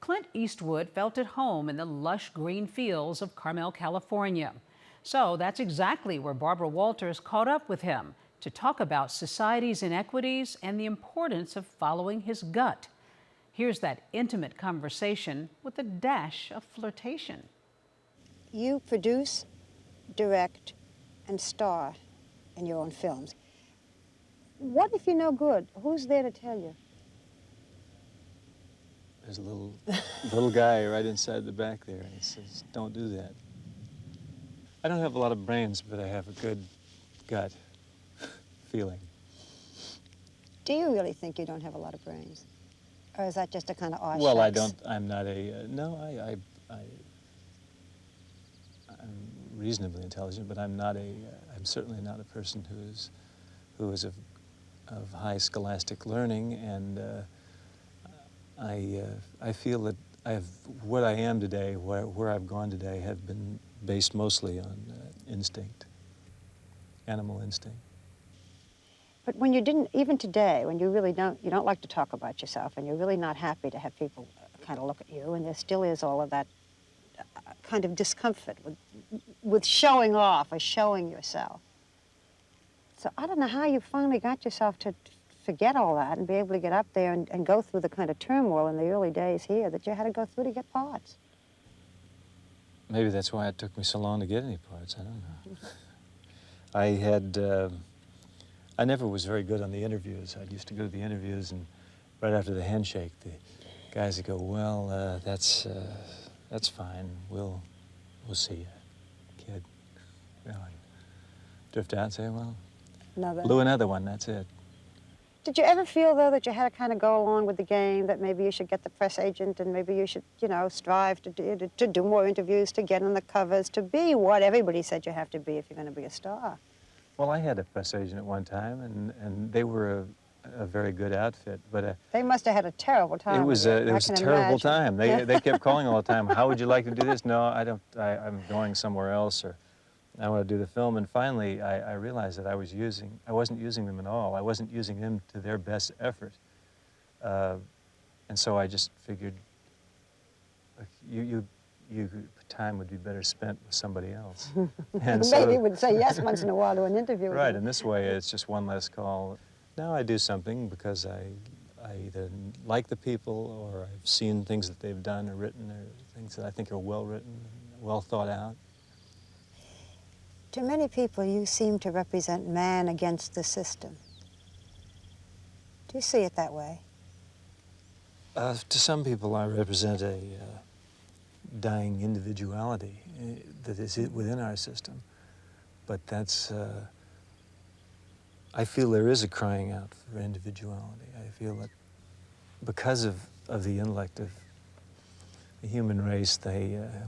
Clint Eastwood felt at home in the lush green fields of Carmel, California. So that's exactly where Barbara Walters caught up with him to talk about society's inequities and the importance of following his gut. Here's that intimate conversation with a dash of flirtation. You produce, direct, and star in your own films. What if you're no good? Who's there to tell you? There's a little guy right inside the back there. He says, "Don't do that." I don't have a lot of brains, but I have a good gut feeling. Do you really think you don't have a lot of brains? Or is that just a kind of aw Well, I shucks? don't, I'm not a, no, I'm reasonably intelligent, but I'm certainly not a person who is of high scholastic learning, and I feel that what I am today, where I've gone today, have been based mostly on instinct, animal instinct. But when you didn't, even today, when you really you don't like to talk about yourself, and you're really not happy to have people kind of look at you, and there still is all of that kind of discomfort with showing off or showing yourself. So I don't know how you finally got yourself to forget all that and be able to get up there and go through the kind of turmoil in the early days here that you had to go through to get parts. Maybe that's why it took me so long to get any parts, I don't know. I never was very good on the interviews. I used to go to the interviews, and right after the handshake, the guys would go, "Well, that's fine. We'll see you, kid." You know, and drift out and say, "Well, blew another one. That's it." Did you ever feel, though, that you had to kind of go along with the game, that maybe you should get the press agent and maybe you should, you know, strive to do more interviews, to get on the covers, to be what everybody said you have to be if you're going to be a star? Well, I had a press agent at one time, and they were a very good outfit, but they must have had a terrible time. It was a terrible time. They kept calling all the time. "How would you like to do this?" "No, I don't. I'm going somewhere else," or "I want to do the film." And finally, I realized that I wasn't using them at all. I wasn't using them to their best effort, and so I just figured, time would be better spent with somebody else. And maybe you would say yes once in a while to an interview. Right, and this way it's just one less call. Now I do something because I either like the people, or I've seen things that they've done or written, or things that I think are well written, well thought out. To many people, you seem to represent man against the system. Do you see it that way? To some people, I represent a dying individuality that is within our system. But that's, I feel there is a crying out for individuality. I feel that because of the intellect of the human race,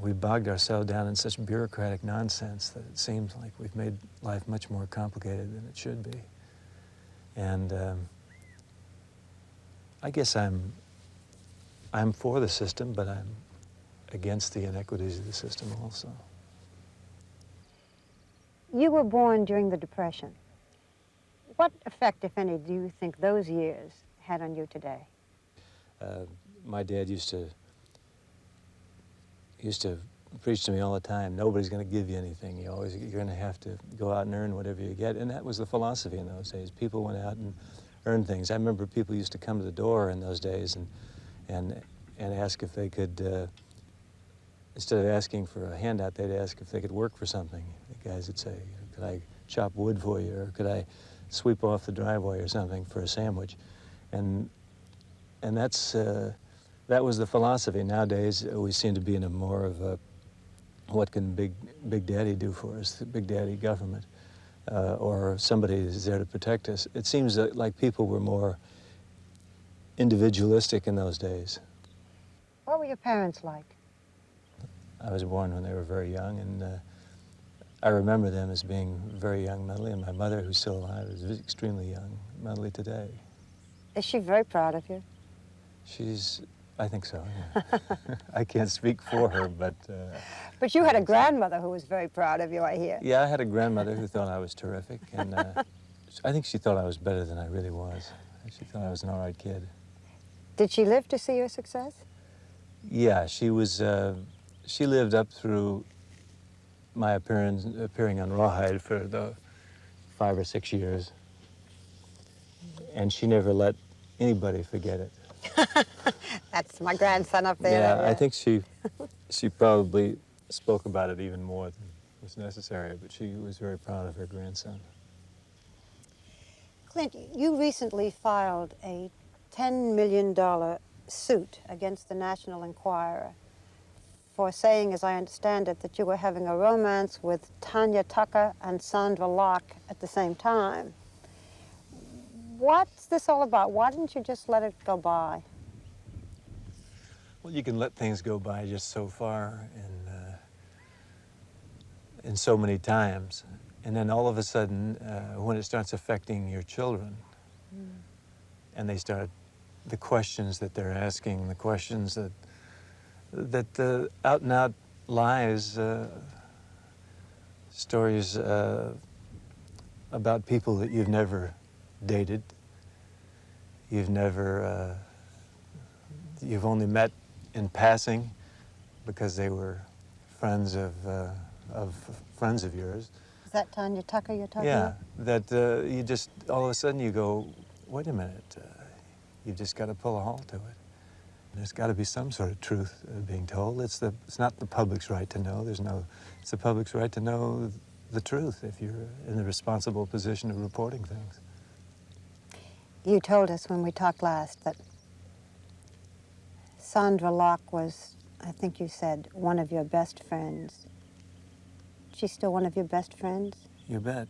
we bogged ourselves down in such bureaucratic nonsense that it seems like we've made life much more complicated than it should be. And I guess I'm for the system, but I'm against the inequities of the system also. You were born during the Depression. What effect, if any, do you think those years had on you today? My dad used to preach to me all the time, "Nobody's going to give you anything. You're going to have to go out and earn whatever you get." And that was the philosophy in those days. People went out and earned things. I remember people used to come to the door in those days and ask if they could, instead of asking for a handout, they'd ask if they could work for something. The guys would say, "Could I chop wood for you?" or "Could I sweep off the driveway or something for a sandwich?" And that was the philosophy. Nowadays, we seem to be in a more of a, what can Big Daddy do for us, the Big Daddy government, or somebody is there to protect us. It seems like people were more individualistic in those days. What were your parents like? I was born when they were very young, and I remember them as being very young mentally, and my mother, who's still alive, is extremely young mentally today. Is she very proud of you? I think so, yeah. I can't speak for her, but... But you had a grandmother who was very proud of you, I hear. Yeah, I had a grandmother who thought I was terrific, and I think she thought I was better than I really was. She thought I was an all right kid. Did she live to see your success? Yeah, she was. She lived up through my appearing on Rawhide for the 5 or 6 years, and she never let anybody forget it. That's my grandson up there. Yeah, I think she probably spoke about it even more than was necessary, but she was very proud of her grandson. Clint, you recently filed a $10 million suit against the National Enquirer for saying, as I understand it, that you were having a romance with Tanya Tucker and Sandra Locke at the same time. What's this all about? Why didn't you just let it go by? Well, you can let things go by just so far and so many times. And then all of a sudden, when it starts affecting your children, and they start, the questions that they're asking, the questions that the out and out lies, stories about people that you've never dated, you've only met in passing because they were friends of friends of yours. Is that Tanya Tucker you're talking Yeah, about? that you just, all of a sudden you go, wait a minute, you've just got to pull a halt to it. There's got to be some sort of truth being told. It's not the public's right to know. It's the public's right to know the truth if you're in the responsible position of reporting things. You told us when we talked last that Sandra Locke was, I think you said, one of your best friends. She's still one of your best friends? You bet.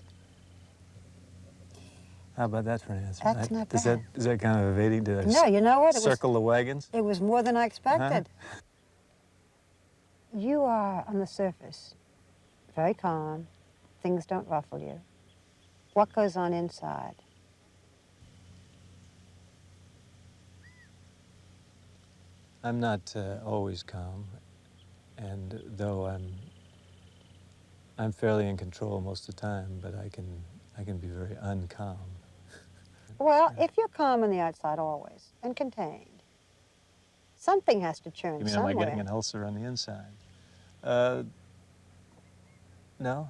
How about that for an answer? That's not bad. Is that kind of evading? Did I No, you know what? circle the wagons? It was more than I expected. You are, on the surface, very calm. Things don't ruffle you. What goes on inside? I'm not always calm, and though I'm fairly in control most of the time, but I can be very uncalm. Well, if you're calm on the outside always and contained, something has to churn You mean somewhere. am I getting an ulcer on the inside? No,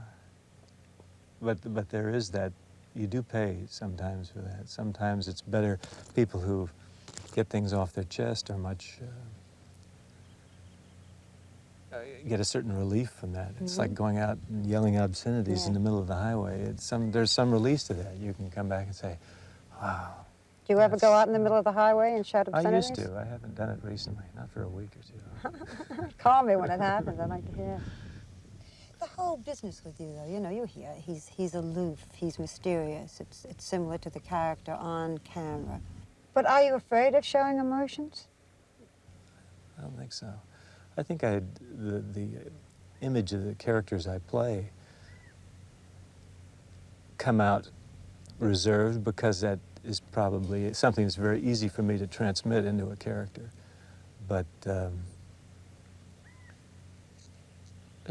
but there is that. You do pay sometimes for that. Sometimes it's better. People who get things off their chest are much get a certain relief from that. It's like going out and yelling obscenities in the middle of the highway. There's some release to that. You can come back and say, wow. Do you ever go out in the middle of the highway and shout obscenities? I used to. I haven't done it recently, not for a week or two. Call me when it happens. I'd like to hear. The whole business with you, though, you know, you hear he's aloof, he's mysterious. It's similar to the character on camera. But are you afraid of showing emotions? I don't think so. I think the image of the characters I play come out reserved because that is probably something that's very easy for me to transmit into a character. But there's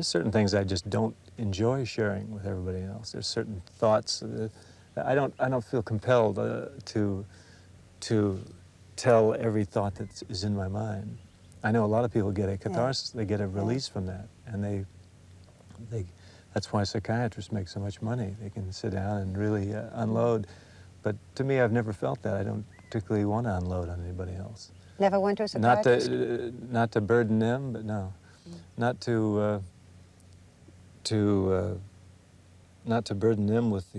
certain things I just don't enjoy sharing with everybody else. There's certain thoughts I don't feel compelled to tell every thought that is in my mind. I know a lot of people get a catharsis, they get a release from that, and that's why psychiatrists make so much money. They can sit down and really unload. But to me, I've never felt that. I don't particularly want to unload on anybody else. Never went to a psychiatrist? Not to burden them, but no. Not to burden them with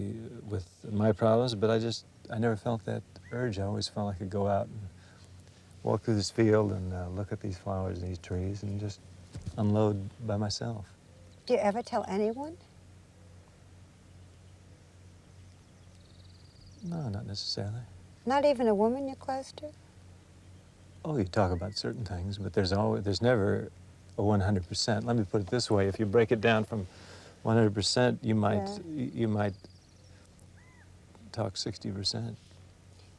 my problems, but I never felt that urge. I always felt I could go out and walk through this field and look at these flowers and these trees and just unload by myself. Do you ever tell anyone? No, not necessarily. Not even a woman you're close to? Oh, you talk about certain things, but there's never a 100%. Let me put it this way: if you break it down from 100%, you might talk 60%.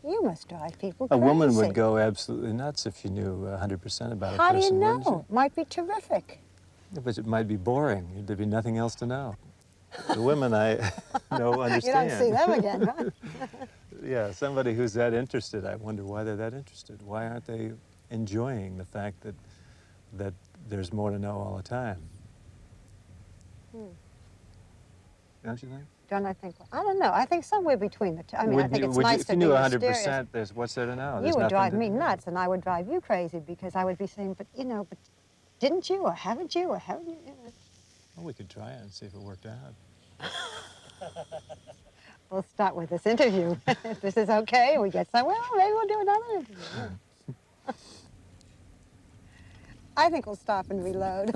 You must drive people A crazy. woman would go absolutely nuts if you knew 100% about a person. How do you wouldn't know? Might be terrific. Yeah, but it might be boring. There'd be nothing else to know. The women I know understand. You don't see them again, huh? Yeah, somebody who's that interested, I wonder why they're that interested. Why aren't they enjoying the fact that that there's more to know all the time. Don't you think? Don't I think? I don't know. I think somewhere between the two. I mean, I think it's nice to be mysterious. If you knew 100%, there's what's there to know? You would drive me nuts, and I would drive you crazy because I would be saying, but you know, but didn't you, or haven't you, or haven't you? Well, we could try it and see if it worked out. We'll start with this interview. If this is okay, and we get somewhere, well, maybe we'll do another interview. I think we'll stop and reload.